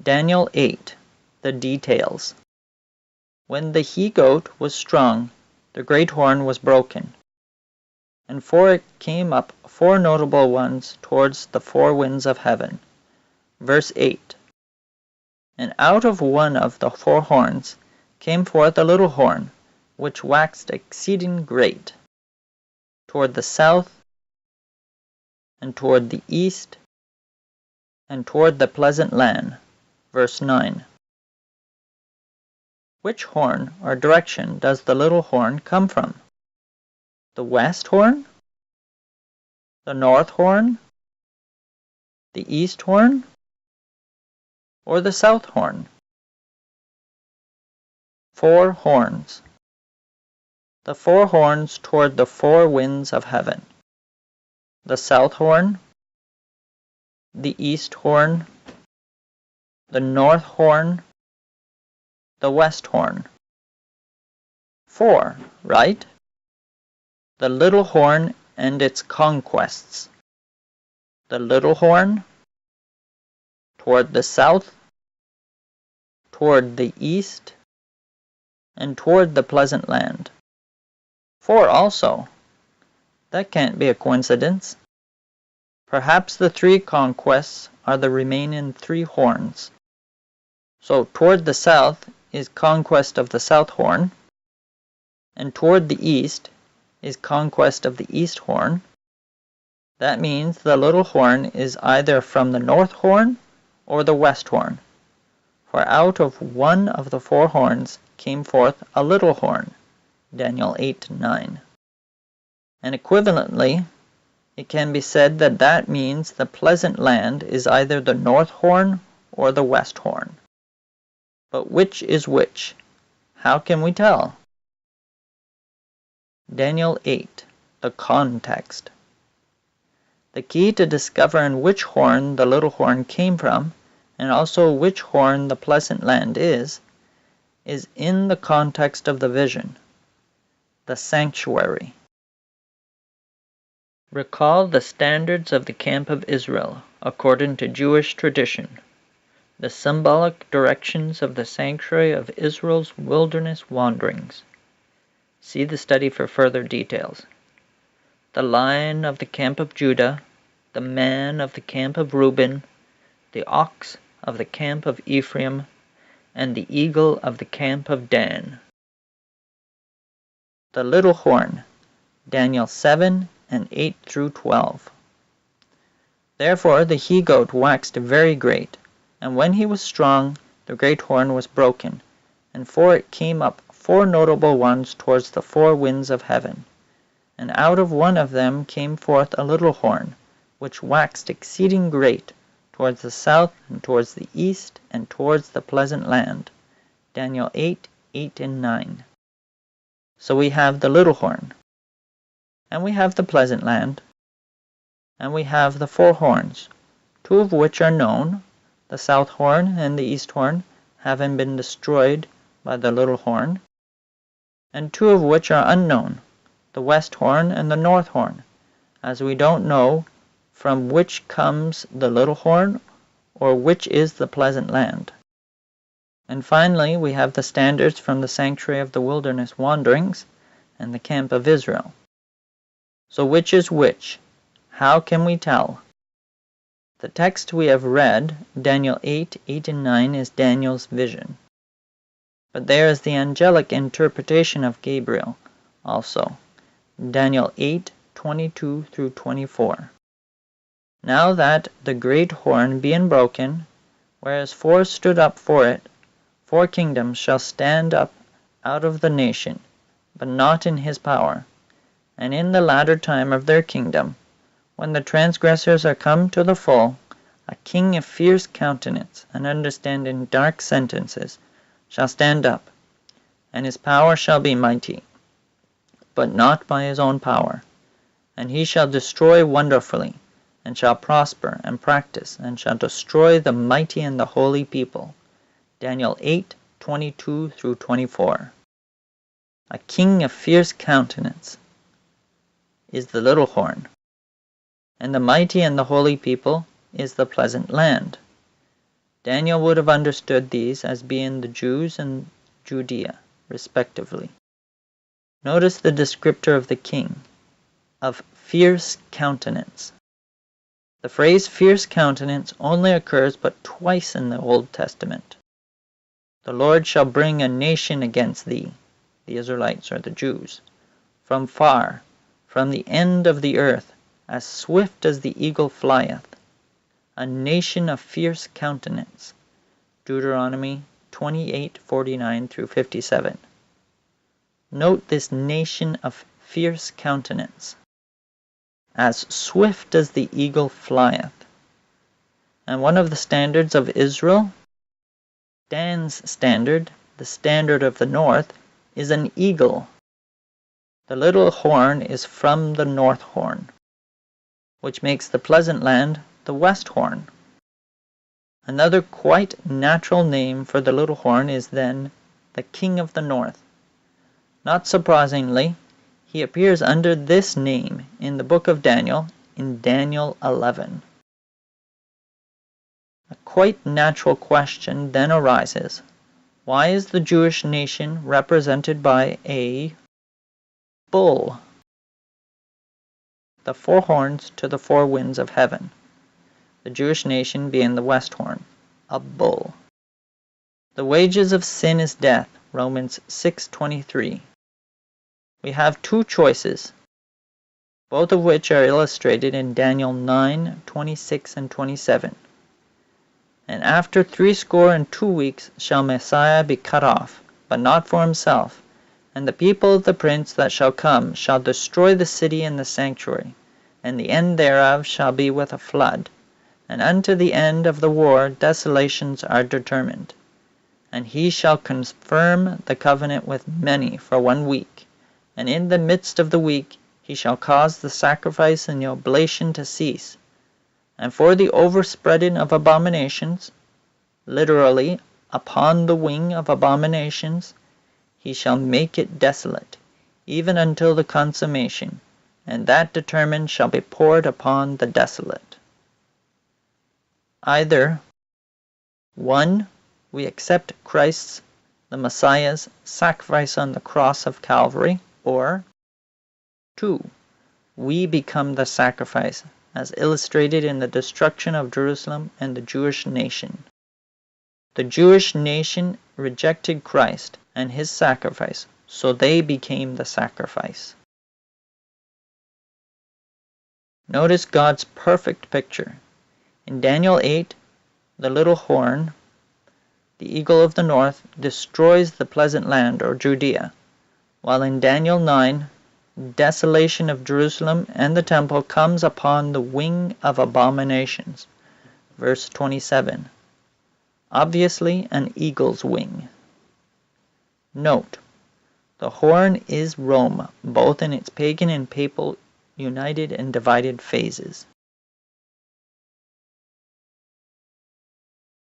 Daniel 8. The details. When the he-goat was strong, the great horn was broken, and for it came up 4 notable ones towards the 4 winds of heaven. Verse 8. And out of one of the 4 horns came forth a little horn, which waxed exceeding great, toward the south, and toward the east, and toward the pleasant land. Verse 9. Which horn or direction does the little horn come from? The west horn? The north horn? The east horn? Or the south horn? 4 horns. The 4 horns toward the 4 winds of heaven. The south horn, the east horn, the north horn, the west horn. 4, right? The little horn and its conquests. The little horn, toward the south, toward the east, and toward the pleasant land. 4 also. That can't be a coincidence. Perhaps the 3 conquests are the remaining 3 horns. So toward the south is conquest of the south horn, and toward the east is conquest of the east horn. That means the little horn is either from the north horn or the west horn. For out of one of the 4 horns came forth a little horn. Daniel 8:9. And equivalently, it can be said that that means the pleasant land is either the north horn or the west horn. But which is which? How can we tell? Daniel 8. The context. The key to discovering which horn the little horn came from, and also which horn the pleasant land is in the context of the vision, the sanctuary. Recall the standards of the camp of Israel according to Jewish tradition, the symbolic directions of the sanctuary of Israel's wilderness wanderings. See the study for further details. The lion of the camp of Judah, the man of the camp of Reuben, the ox of the camp of Ephraim, and the eagle of the camp of Dan. The little horn, Daniel 7 and 8 through 12. Therefore the he-goat waxed very great, and when he was strong, the great horn was broken, and for it came up 4 notable ones towards the 4 winds of heaven. And out of one of them came forth a little horn, which waxed exceeding great, towards the south, and towards the east, and towards the pleasant land. Daniel 8, 8 and 9. So we have the little horn, and we have the pleasant land, and we have the 4 horns, 2 of which are known, the south horn and the east horn having been destroyed by the little horn, and 2 of which are unknown, the west horn and the north horn, as we don't know from which comes the little horn or which is the pleasant land. And finally, we have the standards from the sanctuary of the wilderness wanderings and the camp of Israel. So which is which? How can we tell? The text we have read, Daniel 8, 8 and 9, is Daniel's vision. But there is the angelic interpretation of Gabriel also, Daniel 8, 22 through 24. Now that the great horn being broken, whereas 4 stood up for it, 4 kingdoms shall stand up out of the nation, but not in his power. And in the latter time of their kingdom, when the transgressors are come to the full, a king of fierce countenance and understanding dark sentences shall stand up, and his power shall be mighty, but not by his own power. And he shall destroy wonderfully, and shall prosper and practice, and shall destroy the mighty and the holy people. Daniel 8, 22 through 24. A king of fierce countenance is the little horn, and the mighty and the holy people is the pleasant land. Daniel would have understood these as being the Jews and Judea, respectively. Notice the descriptor of the king, of fierce countenance. The phrase fierce countenance only occurs but twice in the Old Testament. The Lord shall bring a nation against thee, the Israelites or the Jews, from far, from the end of the earth, as swift as the eagle flieth, a nation of fierce countenance. Deuteronomy 28:49-57. Note this nation of fierce countenance, as swift as the eagle flieth. And one of the standards of Israel, Dan's standard, the standard of the north, is an eagle. The little horn is from the north horn, which makes the pleasant land the west horn. Another quite natural name for the little horn is then the king of the north. Not surprisingly, he appears under this name in the book of Daniel, in Daniel 11. A quite natural question then arises. Why is the Jewish nation represented by a bull? The four horns to the four winds of heaven. The Jewish nation being the west horn, a bull. The wages of sin is death, Romans 6:23. We have two choices, both of which are illustrated in Daniel 9:26 and 27. And after 62 weeks shall Messiah be cut off, but not for himself. And the people of the prince that shall come shall destroy the city and the sanctuary, and the end thereof shall be with a flood. And unto the end of the war desolations are determined. And he shall confirm the covenant with many for 1 week. And in the midst of the week he shall cause the sacrifice and the oblation to cease. And for the overspreading of abominations, literally, upon the wing of abominations, he shall make it desolate, even until the consummation, and that determined shall be poured upon the desolate. Either 1. We accept Christ's, the Messiah's, sacrifice on the cross of Calvary, or 2. We become the sacrifice, as illustrated in the destruction of Jerusalem and the Jewish nation. The Jewish nation rejected Christ and his sacrifice, so they became the sacrifice. Notice God's perfect picture. In Daniel 8, the little horn, the eagle of the north, destroys the pleasant land or Judea, while in Daniel 9, desolation of Jerusalem and the temple comes upon the wing of abominations. Verse 27. Obviously an eagle's wing. Note, the horn is Rome, both in its pagan and papal united and divided phases.